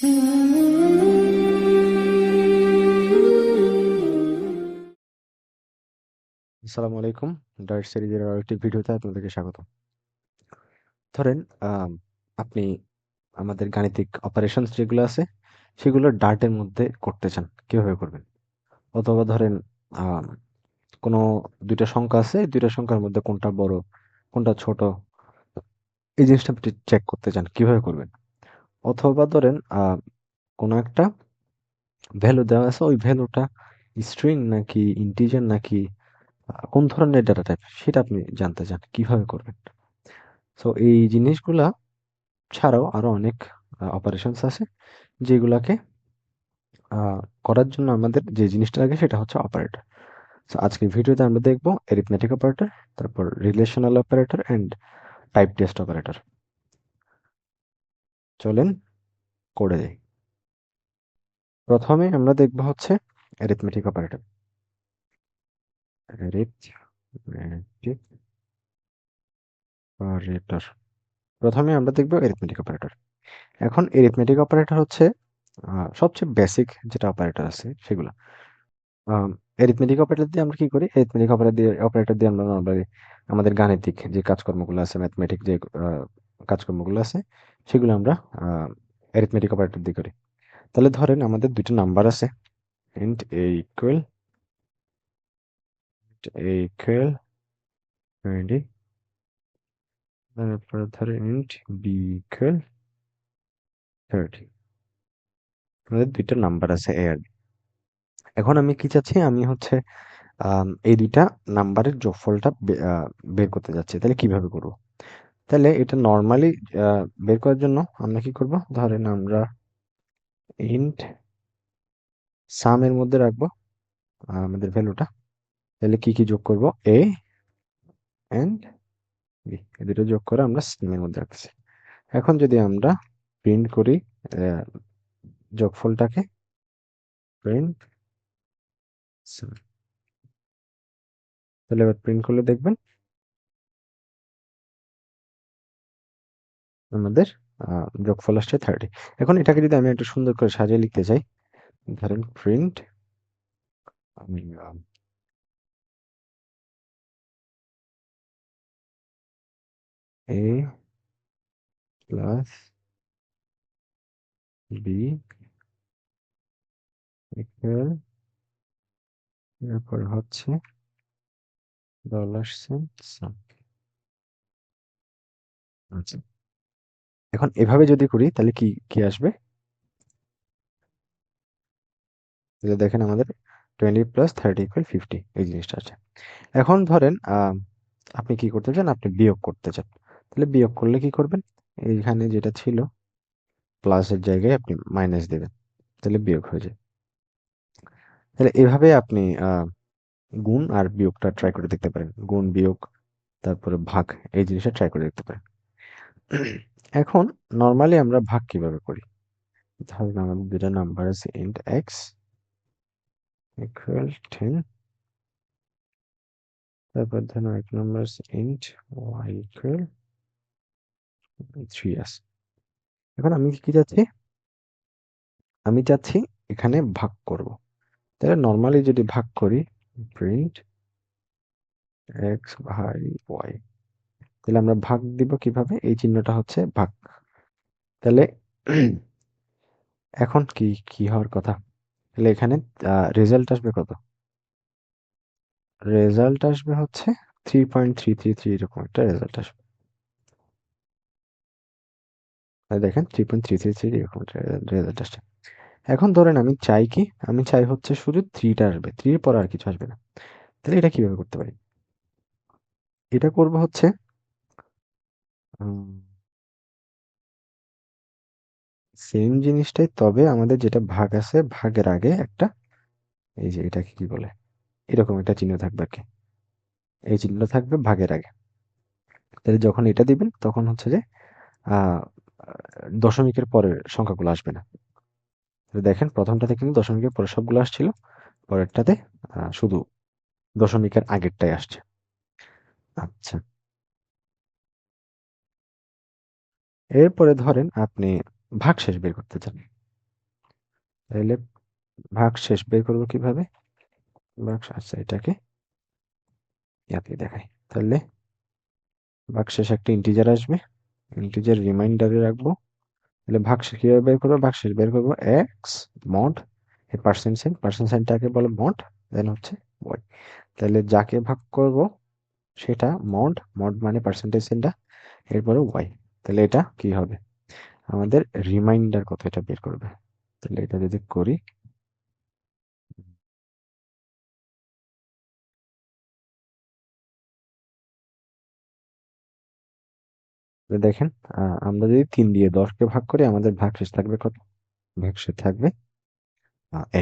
আসসালামু আলাইকুম। ডার্ট সিরিজের আরেকটি ভিডিওতে আপনাদেরকে স্বাগত। ধরেন আপনি আমাদের গাণিতিক অপারেশনস যেগুলো আছে সেগুলো ডার্টের মধ্যে করতে চান, কিভাবে করবেন? অথবা ধরেন আম, কোনো দুইটা সংখ্যা আছে, এই দুইটা সংখ্যার মধ্যে কোনটা বড় কোনটা ছোট, এই জিনিসটা আপনি চেক করতে চান, কিভাবে করবেন? অথবা ধরেন কোনো একটা ভ্যালু দেওয়া আছে, ওই ভ্যালুটা স্ট্রিং নাকি ইন্টিজার নাকি কোন ধরনের ডাটা টাইপ সেটা আপনি জানতে চান, কিভাবে করবেন? তো এই জিনিসগুলা ছাড়াও আরো অনেক অপারেশনস আছে যেগুলাকে করার জন্য আমাদের যে জিনিসটা লাগে সেটা হচ্ছে অপারেটর। তো আজকের ভিডিওতে আমরা দেখব এরিথমেটিক অপারেটর, তারপর relational operator and type test operator. চলেন করে যাই। প্রথমে আমরা দেখব হচ্ছে এরিথমেটিক অপারেটর। এরিথমেটিক অপারেটর, প্রথমে আমরা দেখব এরিথমেটিক অপারেটর। এখন এরিথমেটিক অপারেটর হচ্ছে সবচেয়ে বেসিক যেটা অপারেটর আছে সেগুলো। এরিথমেটিক অপারেটর দিয়ে আমরা কি করি? এরিথমেটিক অপারেটর দিয়ে আমরা নর্মালি আমাদের গাণিতিক যে কাজকর্মগুলো আছে, ম্যাথমেটিক যে কাজকর্মগুলো আছে সেগুলো আমরা এরিথমেটিক অপারেটর দিয়ে করি। তাহলে ধরেন আমাদের দুইটা নাম্বার আছে, int a equal 20, তারপরে ধরেন int b equal 30। আমাদের দুইটা নাম্বার আছে a আর b। এখন আমি কি চাচ্ছি? আমি হচ্ছে এই দুইটা নাম্বারের যোগফলটা বের করতে যাচ্ছি। তাহলে কিভাবে করব? তাহলে এটা নর্মালি বের করার জন্য আমরা কি করব? ধরেন আমরা ইন্ট সাম এর মধ্যে রাখবো আমাদের ভ্যালুটা। তাহলে কি কি যোগ করব? এ এন্ড বি, এই দুটো যোগ করে আমরা সাম এর মধ্যে রাখছি। এখন যদি আমরা প্রিন্ট করি আহ, যোগফলটাকে, প্রিন্ট সাম, তাহলে এবার প্রিন্ট করলে দেখবেন আমাদের যোগফল আসছে 30। এখন এটাকে যদি আমি একটু সুন্দর করে সাজিয়ে লিখতে চাই, ধরেন প্রিন্ট আমি এ প্লাস বি ইকুয়াল, এরপর হচ্ছে $, সাম। আচ্ছা, এখন এভাবে যদি করি তাহলে কি কি আসবে? তাহলে দেখেন আমাদের 20 প্লাস 30 ইকুয়াল 50, এই জিনিসটা আছে। এখন ধরেন আপনি কি করতে চান? আপনি বিয়োগ করতে চান। তাহলে বিয়োগ করলে কি করবেন? এইখানে যেটা ছিল প্লাসের জায়গায় আপনি মাইনাস দেবেন, তাহলে বিয়োগ হয়ে যায়। তাহলে এভাবে আপনি গুণ আর বিয়োগটা ট্রাই করে দেখতে পারেন, গুণ বিয়োগ তারপরে ভাগ, এই জিনিসটা ট্রাই করে দেখতে পারেন। এখন নর্মালি আমরা ভাগ কিভাবে করি? ধরুন আমাদের দুটা নাম্বার আছে, int x ইকুয়াল 10, তারপর ধরুন এক নাম্বার আছে int y ইকুয়াল 3 আছে। এখন আমি কি চাচ্ছি? আমি চাচ্ছি এখানে ভাগ করব। তাহলে নর্মালি যদি ভাগ করি, প্রিন্ট x বাই y, তাহলে আমরা ভাগ দিব কিভাবে? এই চিহ্নটা হচ্ছে ভাগ। তাহলে এখন কি কি হওয়ার কথা? তাহলে এখানে রেজাল্ট আসবে কত? রেজাল্ট আসবে হচ্ছে 3.333, এরকম একটা রেজাল্ট আসবে। দেখেন 3.333 এরকম একটা রেজাল্ট আসছে। এখন ধরেন আমি চাই কি? আমি চাই হচ্ছে শুধু 3টা আসবে, 3 এর পর আর কিছু আসবে না। তাহলে এটা কিভাবে করতে পারি? এটা করব হচ্ছে সেম জিনিসটাই, তবে আমাদের যেটা ভাগ আছে ভাগের আগে একটা, এই যে এটাকে কি বলে, এরকম একটা চিহ্ন থাকবে আর কি। এই চিহ্ন থাকবে ভাগের আগে। তাহলে যখন এটা দিবেন তখন হচ্ছে যে আহ দশমিকের পরের সংখ্যাগুলো আসবে না। তাহলে দেখেন প্রথমটাতে কিন্তু দশমিকের পরের সবগুলো আসছিল, পরেরটাতে শুধু দশমিকের আগেরটাই আসছে। আচ্ছা, এরপরে ধরেন আপনি ভাগশেষ বের করতে চান। তাহলে ভাগশেষ বের করবো কিভাবে? আচ্ছা, এটাকে ইয়াতে দেখাই। তাহলে ভাগশেষ একটা ইন্টিজার আসবে, ইন্টিজার রিমাইন্ডারে রাখবো। তাহলে ভাগশেষ কিভাবে বের করবো? ভাগশেষ বের করবো এক্স মড, এই পার্সেন্ট সাইনটাকে বলে মড, দেন হচ্ছে ওয়াই। তাহলে যাকে ভাগ করব সেটা মড, মড মানে পার্সেন্টেজ সাইনটা, এরপরে ওয়াই। তাহলে এটা কি হবে? আমাদের রিমাইন্ডার কত এটা বের করবে। তাহলে এটা যদি করি, তো দেখেন, আমরা যদি 3 দিয়ে 10কে ভাগ করি আমাদের ভাগশেষ থাকবে কত? ভাগশেষ থাকবে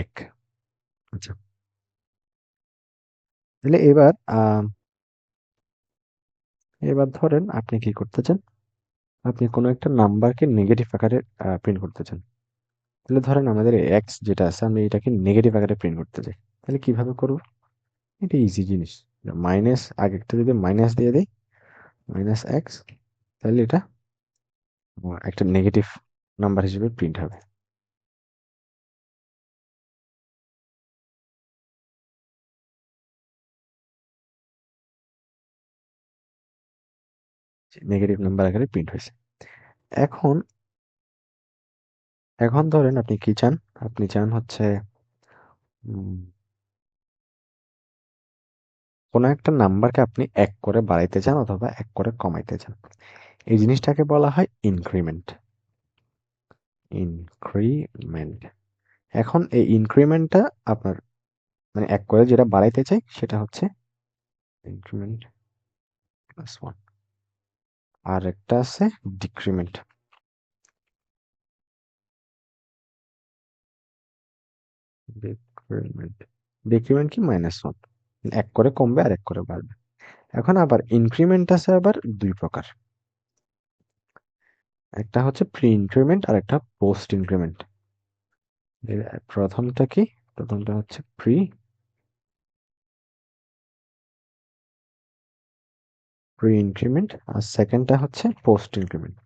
1। আচ্ছা, তাহলে এবার ধরেন আপনি কি করতে চান? আপনি কোনো একটা নাম্বারকে নেগেটিভ আকারে প্রিন্ট করতে চান। তাহলে ধরেন আমাদের এক্স যেটা আছে আমি এটাকে নেগেটিভ আকারে প্রিন্ট করতে চাই। তাহলে কিভাবে করব? এটা ইজি জিনিস। মাইনাস, আগেরটা যদি মাইনাস দিয়ে দেই, মাইনাস এক্স, তাহলে এটা একটা নেগেটিভ নাম্বার হিসেবে প্রিন্ট হবে। নেগেটিভ নাম্বার আকারে প্রিন্ট হয়েছে। এখন এখন ধরেন আপনি কি চান? আপনি চান হচ্ছে উম, কোনো একটা নাম্বারকে আপনি 1 করে বাড়াইতে চান অথবা 1 করে কমাইতে চান। এই জিনিসটাকে বলা হয় ইনক্রিমেন্ট। ইনক্রিমেন্ট। এখন এই ইনক্রিমেন্টটা আপনার, মানে 1 করে যেটা বাড়াইতে চাই সেটা হচ্ছে ইনক্রিমেন্ট প্লাস 1। আর একটা আছে ডিক্রিমেন্ট। ডিক্রিমেন্ট, ডিক্রিমেন্ট কি? -1। 1 করে কমবে আর 1 করে বাড়বে। এখন আবার ইনক্রিমেন্ট আছে আবার 2 প্রকার। একটা হচ্ছে প্রি ইনক্রিমেন্ট আর একটা পোস্ট ইনক্রিমেন্ট। প্রথমটা কি? প্রথমটা হচ্ছে প্রি প্রি ইনক্রিমেন্ট আর সেকেন্ডটা হচ্ছে পোস্ট ইনক্রিমেন্ট।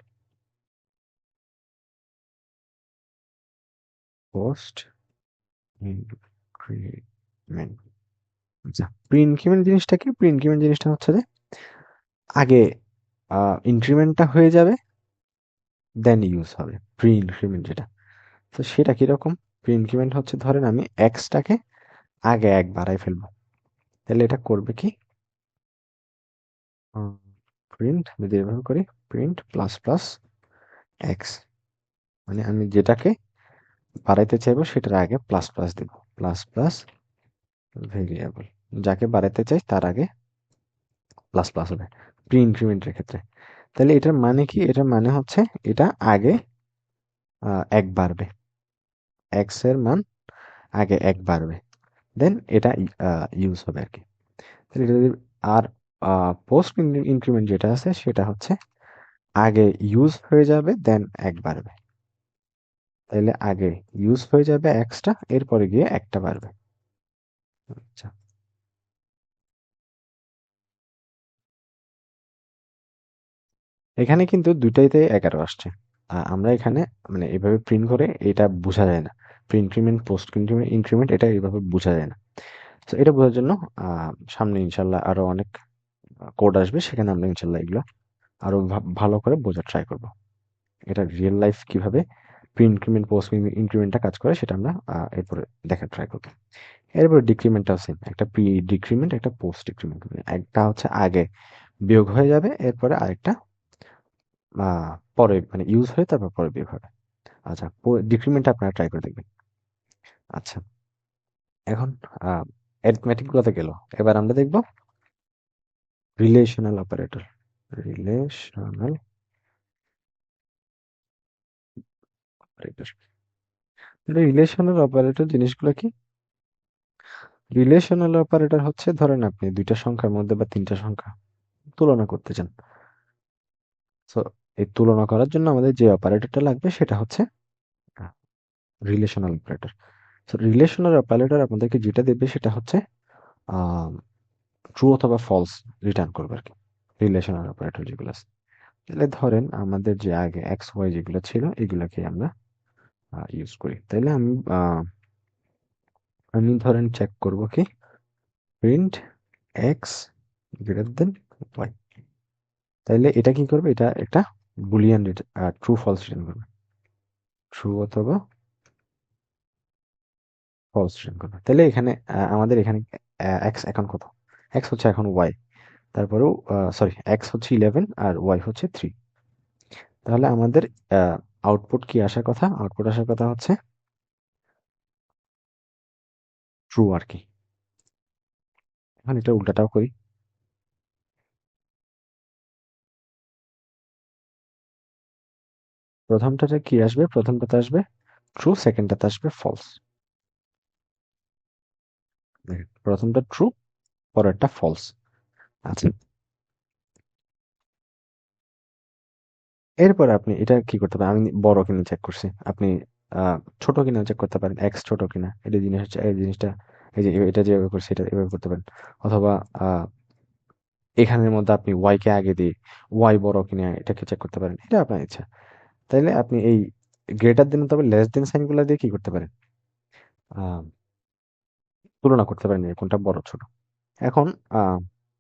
Post increment. আচ্ছা, প্রি ইনক্রিমেন্ট জিনিসটা কি? প্রি ইনক্রিমেন্ট জিনিসটা হচ্ছে যে আগে ইনক্রিমেন্টটা হয়ে যাবে, দেন ইউজ হবে প্রি ইনক্রিমেন্ট যেটা। তো সেটা কিরকম? প্রি ইনক্রিমেন্ট হচ্ছে ধরেন আমি এক্সটাকে আগে 1 বাড়াই ফেলবো। তাহলে এটা করবে কি? প্রিন্ট, যদি এভাবে করি, প্রিন্ট প্লাস প্লাস এক্স, মানে আমি যেটাকে বাড়াইতে চাইবো সেটার আগে প্লাস প্লাস দিব। প্লাস প্লাস ভেরিয়েবল, যাকে বাড়াইতে চাই তার আগে প্লাস প্লাস হবে প্রি ইনক্রিমেন্টের ক্ষেত্রে। তাহলে এটার মানে কি? এটার মানে হচ্ছে এটা আগে 1 বাড়বে, এক্স এর মান আগে 1 বাড়বে, দেন এটা ইউজ হবে আর কি। তাহলে এটা যদি, আর পোস্ট ইনক্রিমেন্ট যেটা আছে সেটা হচ্ছে আগে ইউজ হয়ে যাবে দেন 1 বাড়বে। তাইলে আগে ইউজ হয়ে যাবে এক্সটা, এরপরে গিয়ে একটা বাড়বে। আচ্ছা, এখানে কিন্তু দুইটাইতে 11 আসছে। আমরা এখানে মানে এভাবে প্রিন্ট করে এটা বোঝা যায় না। Pre increment, post increment, increment এটা এইভাবে বোঝা যায় না। তো এটা বোঝার জন্য সামনে ইনশাল্লাহ আরো অনেক কোড আসবে, সেখানে আমরা ইনশাল্লাহ এগুলো আরো ভালো করে বোঝার ট্রাই করব। এটা রিয়েল লাইফ কিভাবে প্রি ইনক্রিমেন্ট পোস্ট ইনক্রিমেন্টটা কাজ করে সেটা আমরা এরপরে দেখার ট্রাই করব। এরপরে ডিক্রিমেন্টটাও সেম, একটা প্রি ডিক্রিমেন্ট একটা পোস্ট ডিক্রিমেন্ট। একটা হচ্ছে আগে বিয়োগ হয়ে যাবে, এরপরে আরেকটা পরে মানে ইউজ হয়ে তারপর পরে বিয়োগ হবে। আচ্ছা, ডিক্রিমেন্ট আপনারা ট্রাই করে দেখবেন। আচ্ছা, এখন অ্যারিথমেটিক গুলোতে গেল, এবার আমরা দেখব relational operator. Relational operator, relational operator জিনিসগুলো কি? রিলেশনাল অপারেটর হচ্ছে ধরেন আপনি দুইটা সংখ্যার মধ্যে বা তিনটা সংখ্যা তুলনা করতে চান। তো এই তুলনা করার জন্য আমাদের যে অপারেটরটা লাগবে সেটা হচ্ছে রিলেশনাল অপারেটর। তো রিলেশনাল অপারেটর আপনাদেরকে যেটা দেবে সেটা হচ্ছে ট্রু অথবা ফলস রিটার্ন করবে আর কি, রিলেশনাল অপারেটর যেগুলো আছে। তাহলে ধরেন আমাদের যে আগে এক্স ওয়াই যেগুলো ছিল এগুলাকে আমরা ইউজ করি। তাইলে আমি ধরেন চেক করব কি print x greater than y. তাইলে এটা কি করবে, এটা একটা বুলিয়ান ট্রু ফলস রিটার্ন করবে, ট্রু অথবা ফলস রিটার্ন করবে। তাহলে এখানে আমাদের এখানে এক্স এখন কত, এক্স হচ্ছে এখন ওয়াই, তারপরেও সরি এক্স হচ্ছে 11 আর ওয়াই হচ্ছে 3। তাহলে আমাদের আউটপুট কি আসার কথা, আউটপুট আসার কথা হচ্ছে ট্রু আর কি। এখন এটা উল্টাটাও করি, প্রথমটাতে কি আসবে, প্রথমটাতে আসবে ট্রু, সেকেন্ডটাতে আসবে ফলস। দেখেন প্রথমটা ট্রু, পরেরটা ফলস। আচ্ছা, এরপরে আপনি এটা কি করতে পারেন, আমি বড় কিনা চেক করছি, আপনি ছোট কিনা চেক করতে পারেন, এক্স ছোট কিনা, এটা জিনিস হচ্ছে এই জিনিসটা, এই যে এটা যেভাবে করছি এটা এভাবে করতে পারেন। অথবা এখানের মধ্যে আপনি ওয়াই কে আগে দিয়ে ওয়াই বড় কিনা এটাকে চেক করতে পারেন, এটা আপনার ইচ্ছা। তাইলে আপনি এই গ্রেটার দেন তবে লেস দেন সাইনগুলো দিয়ে কি করতে পারেন, আহ, তুলনা করতে পারেন যে কোনটা বড় ছোট। এখন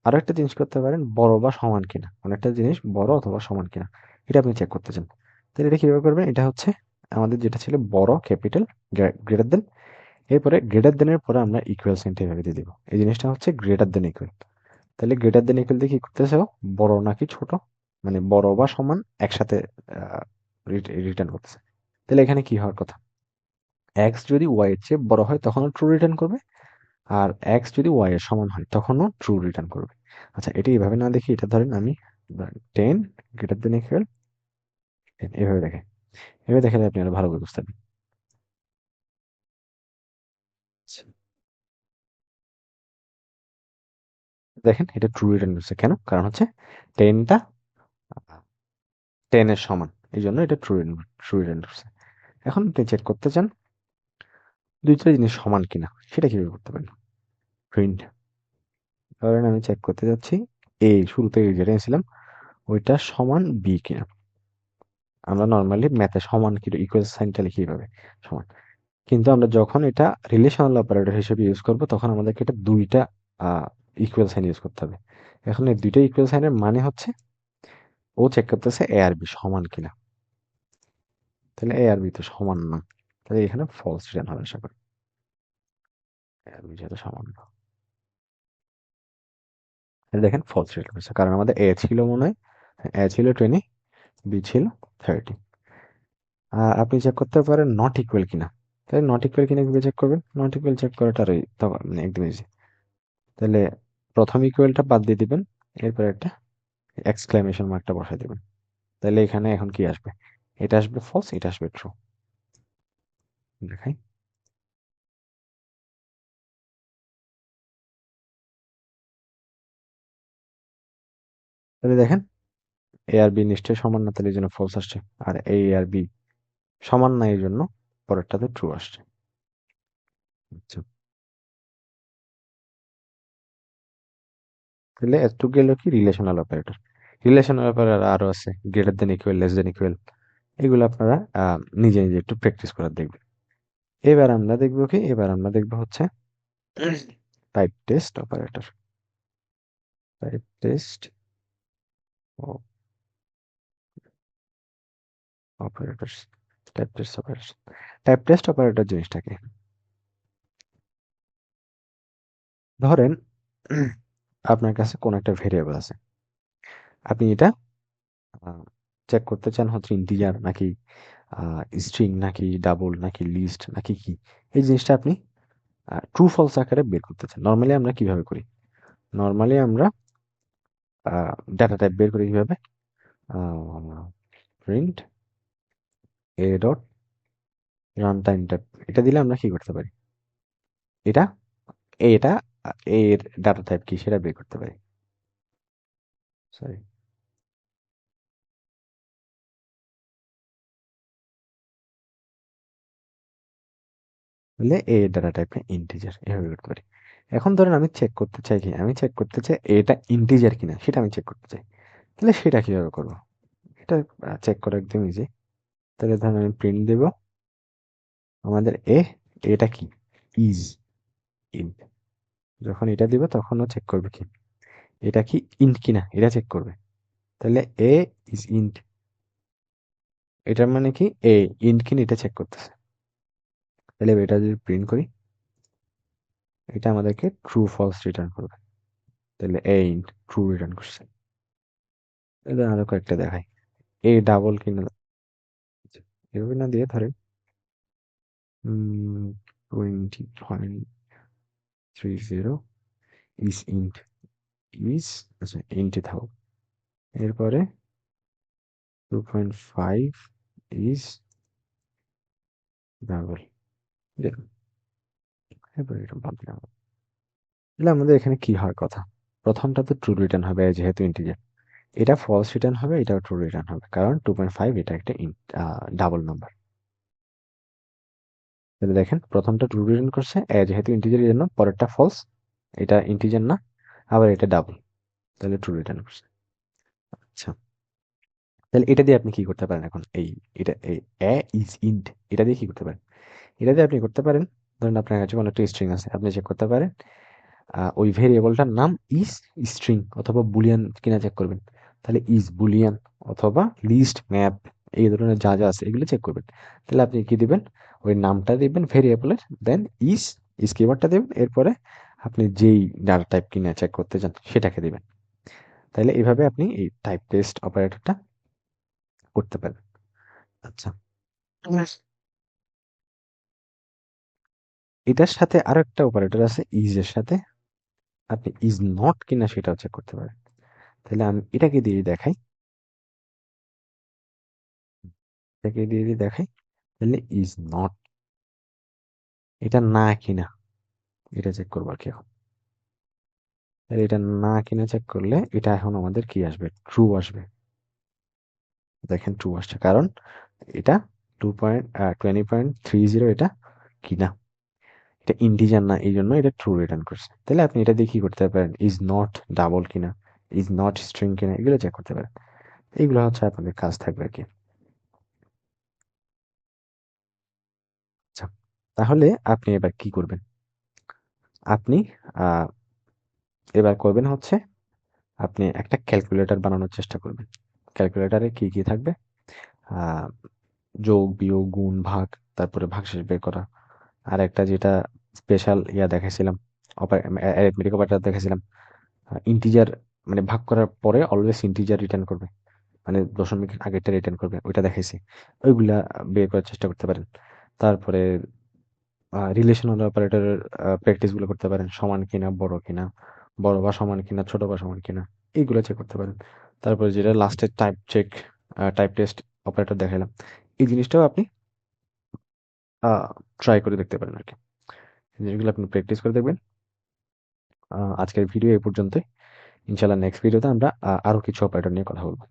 আরো একটা জিনিস করতে পারেন, বড় বা সমান কিনা, অনেকটা জিনিস বড় অথবা সমান কিনা এটা আপনি চেক করতে চান। তাহলে এটা কিভাবে করবেন, এটা হচ্ছে আমাদের যেটা ছিল বড় ক্যাপিটাল গ্রেটার দেন, এরপরে গ্রেটার দেনের পরে আমরা ইকুয়াল সাইনটা এভাবে দিয়ে দিব, এই জিনিসটা হচ্ছে গ্রেটার দেন ইকুয়াল। তাহলে গ্রেটার দেন ইকুয়াল দিয়ে কি করতেছে ও, বড় নাকি ছোট, মানে বড় বা সমান একসাথে রিটার্ন করতেছে। তাহলে এখানে কি হওয়ার কথা, এক্স যদি ওয়াই এর চেয়ে বড় হয় তখনও ট্রু রিটার্ন করবে, আর এক্স যদি ওয়াই এর সমান হয় তখনও ট্রু রিটার্ন করবে। আচ্ছা, এটা এইভাবে না দেখি, এটা ধরেন আমি 10 গ্রেটার দেন ইকুয়াল, এভাবে দেখে, এভাবে দেখে আপনি আরো ভালো করে বুঝতে পারবেন। আচ্ছা, দেখেন এটা ট্রু রিটার্ন করছে কেন, কারণ হচ্ছে টেনটা 10 এর সমান, এই জন্য এটা ট্রু রিটার্ন করছে। এখন আপনি চেক করতে চান দুইটা জিনিস সমান কিনা, সেটা কিভাবে করতে পারেন, প্রিন্ট, ধরেন আমি চেক করতে যাচ্ছি এ শুরুতে যেটা এনেছিলাম ওইটা সমান বি কিনা। আমরা নর্মালি ম্যাথে সমান কি ইকুয়াল সাইনটা লিখি এইভাবে, সমান। কিন্তু আমরা যখন এটা রিলেশনাল অপারেটর হিসেবে ইউজ করব তখন আমাদেরকে এটা দুইটা ইকুয়াল সাইন ইউজ করতে হবে। এখন এই দুইটা ইকুয়াল সাইনের মানে হচ্ছে ও চেক করতেছে এ আর বি সমান কিনা, তাহলে এ আর বি তো সমান না, তাহলে এখানে ফলস রিটার্ন হবে আশা করি, এ আর বি যেহেতু সমান না। তাহলে দেখেন ফলস রিটার্ন হচ্ছে, কারণ আমাদের এ ছিল মনে হয়, এ ছিল 20, বি ছিল 30। আপনি চেক করতে পারেন নট ইকুয়াল কিনা। তাহলে নট ইকুয়াল কিনা কিভাবে চেক করবেন, নট ইকুয়াল চেক করাটা আর মানে একদম ইজি। তাহলে প্রথম ইকুয়ালটা বাদ দিয়ে দিবেন, এরপর একটা এক্সক্লামেশন মার্কটা বসাই দিবেন। তাহলে এখানে এখন কি আসবে, এটা আসবে ফলস, এটা আসবে ট্রু। দেখাই, তাহলে দেখেন এ আর বি নিশ্চয়ই সমান না, তাহলে এই জন্য ফলস আসছে। আর এ আর বি সমান না, এই জন্য পরেরটাতে ট্রু আসছে। আচ্ছা, তাহলে এত গেল কি রিলেশনাল অপারেটর। রিলেশনাল অপারেটর আরো আছে, greater than equal, less than equal, এগুলো আপনারা নিজে নিজে একটু প্র্যাকটিস করার দেখবেন। এবার আমরা দেখবো কি, এবার আমরা দেখবো হচ্ছে type test operator, type test operator, type test operator. Type test operator জিনিসটা কি, ধরেন আপনার কাছে কোন একটা ভেরিয়েবল আছে, আপনি এটা চেক করতে চান হচ্ছে ইন্টিজার নাকি স্ট্রিং নাকি ডাবল নাকি লিস্ট নাকি কি, এই জিনিসটা আপনি ট্রু ফলস আকারে বের করতে চান। নর্মালি আমরা কিভাবে করি, নর্মালি আমরা ডাটা টাইপ বের করি কিভাবে, print A dot run time type, এটা দিলে আমরা কি করতে পারি, এটা এটা এর ডাটা টাইপ কি সেটা বের করতে পারি। সরি, বলে এ ডাটা টাইপটা ইন্টিজার, এভাবে করতে পারি। এখন ধরেন আমি চেক করতে চাই কি, আমি চেক করতে চাই এটা ইন্টিজার কিনা, সেটা আমি চেক করতে চাই। তাহলে সেটা কিভাবে করবো, এটা চেক করা একদম ইজি। তাহলে ধরেন আমি প্রিন্ট দেব আমাদের এটা কি? Is int. যখন এটা দিবে তখনও চেক করবে কি এটা কি ইন্ট কিনা, এটা চেক করবে। তাহলে এ ইজ ইন্ট, এটার মানে কি এ ইন্ট কিনা এটা চেক করতেছে। তাহলে এটা যদি প্রিন্ট করি, এটা আমাদেরকে ট্রু ফলস রিটার্ন করবে। তাহলে এ ইন্ট ট্রু রিটার্ন করছে। এটা আরো কয়েকটা দেখাই। এ ডাবল কিনা, এভাবে না দিয়ে ধরেন 20.30 ইজ ইন্ট, ইজ আচ্ছা ইন্টে থাকো। এরপরে 2.5 ইজ ডাবল, এরপরে এটা বাদ দিলাম। তাহলে আমাদের এখানে কি হয় কথা, প্রথমটা তো ট্রু রিটার্ন হবে যেহেতু ইন্টিজার, এটা ফলস রিটার্ন হবে, এটাও ট্রু রিটার্ন হবে, কারণ 2.5 এটা একটা ডাবল নাম্বার। তাহলে দেখেন প্রথমটা ট্রু রিটার্ন করছে যেহেতু ইন্টিজারের জন্য, পরেরটা ফলস, এটা ইন্টিজার না, আবার এটা ডাবল, তাহলে ট্রু রিটার্ন করছে। আচ্ছা, তাহলে এটা দিয়ে আপনি কি করতে পারেন এখন, এটা এই ইজ ইন্ট, এটা দিয়ে কি করতে পারেন? এটা দিয়ে আপনি করতে পারেন, ধরেন আপনার কাছে কোনো একটা স্ট্রিং আছে, আপনি চেক করতে পারেন ওই ভেরিয়েবলটার নাম ইজ স্ট্রিং অথবা বুলিয়ান কিনা চেক করবেন। তাহলে ইজ বুলিয়ান অথবা লিস্ট ম্যাপ, এই ধরনের যা যা আছে এগুলো চেক করবেন। তাহলে আপনি কি দিবেন, ওই নামটা দিবেন ভেরিয়েবলের, দেন ইজ কিওয়ার্ডটা দেবেন, এরপরে আপনি যেই ডাটা টাইপ কিনা চেক করতে চান সেটাকে দিবেন। তাহলে এইভাবে আপনি এই টাইপ টেস্ট অপারেটরটা করতে পারেন। আচ্ছা, এটার সাথে আরো একটা অপারেটর আছে ইজ এর সাথে, আপনি ইজ নট কিনা সেটাও চেক করতে পারেন। তাহলে আমি এটাকে দিয়ে দেখাই, এটাকে দিয়ে দেখাই। তাহলে ইজ নট, এটা না কিনা এটা চেক করবো আর কি এখন। তাহলে এটা না কিনা চেক করলে এটা এখন আমাদের কি আসবে, ট্রু আসবে। দেখেন ট্রু আসছে, কারণ এটা 20.30 এটা কিনা, এটা ইন্টিজার না, এই জন্য এটা ট্রু রিটার্ন করছে। তাহলে আপনি এটা দিয়ে কি করতে পারেন, ইজ নট ডাবল কিনা, ইজ নট স্ট্রিং কিনা, এগুলো চেক করতে পারেন। এইগুলো হচ্ছে আপনাদের কাজ থাকবে আর কি। আচ্ছা, তাহলে আপনি এবার কি করবেন, আপনি আহ, এবার করবেন হচ্ছে আপনি একটা ক্যালকুলেটর বানানোর চেষ্টা করবেন। ক্যালকুলেটরে কি কি থাকবে, আহ, যোগ বিয়োগ গুণ ভাগ, তারপরে ভাগশেষ বের করা, আর একটা যেটা স্পেশাল দেখাইছিলাম, অ্যারিথমেটিক অপারেটর দেখাইছিলাম, ইন্টিজার, মানে ভাগ করার পরে অলওয়েজ ইন্টিজার রিটার্ন করবে, মানে দশমিক আগেরটা রিটার্ন করবে, ওইটা দেখাইছি। ওইগুলা বের করার চেষ্টা করতে পারেন। তারপরে রিলেশনাল অপারেটরের প্র্যাকটিস গুলো করতে পারেন, সমান কিনা বড় কিনা, বড় বা সমান কিনা ছোট বা সমান কিনা, এইগুলো চেক করতে পারেন। তারপরে যেটা লাস্টের type check, type test operator দেখালাম, এই জিনিসটাও আপনি ট্রাই করে দেখতে পারেন আর কি। এই জিনিসগুলো আপনি প্র্যাকটিস করে দেখবেন। আজকের ভিডিও এই পর্যন্তই। ইনশাল্লাহ নেক্সট ভিডিওতে আমরা আরো কিছু অপারেটর নিয়ে কথা বলবো।